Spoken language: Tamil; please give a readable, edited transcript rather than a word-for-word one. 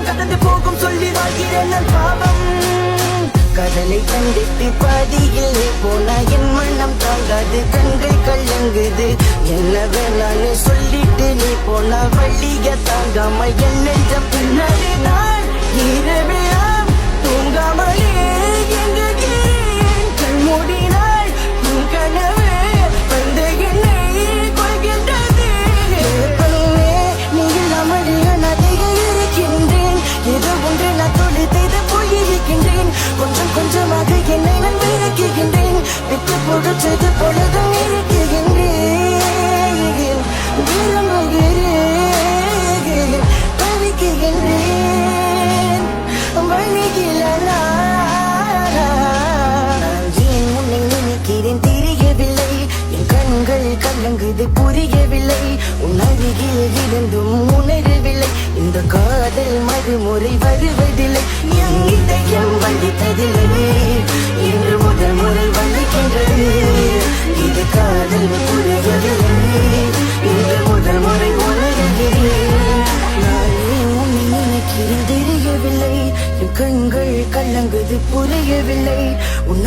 கடந்து போகும் சொல்லி வாழ்கிறேன் நான் பாவம். கடலை கண்டித்து பாதியிலே போனா என் மனம் தாங்காது, கண்கள் கலங்குது. என்ன வேணான்னு சொல்லிட்டு நீ போனா வழிய தாங்காம என் நெஞ்சம் பின்னாடி நான் இரவெல்லாம் தூங்காமலே எங்குகிறேன். கண் மூடினாள் உன் கனவே வந்து என்னை கொள்கின்றது. பெண்ணே, நீ இல்லாமல் அனாதையாக இருக்கின்றேன். ஏதோ ஒன்று நான் தொலைத்து போயிருக்கின்றேன். கொஞ்சம் கொஞ்சமாக என்னை நான் விளக்குகின்றேன். விட்டு போடுச்சது போலதான் இருக்குகின்றேன். விரும்புகிறேன், தவிக்குகின்றேன், வழிகில நான் ஏன் உன்னை நினைக்கிறேன் தெரியவில்லை. என் கண்கள் கலங்குது புரியவில்லை. உன் அருகில் இருந்தும் உணரவில்லை. இந்த காதல் மறுமுறை வருவதில்லை. என் இதயம் வலித்ததில்லை, இன்று முதல் முறை வலிக்கின்றது. இது காதல் புரியவில்லை, இன்று முதல் முறை உணர்கிறேன். நான் ஏன் உன்னை நினைக்கிறேன் தெரியவில்லை. என் கண்கள் கலங்குது புரியவில்லை. உன்னை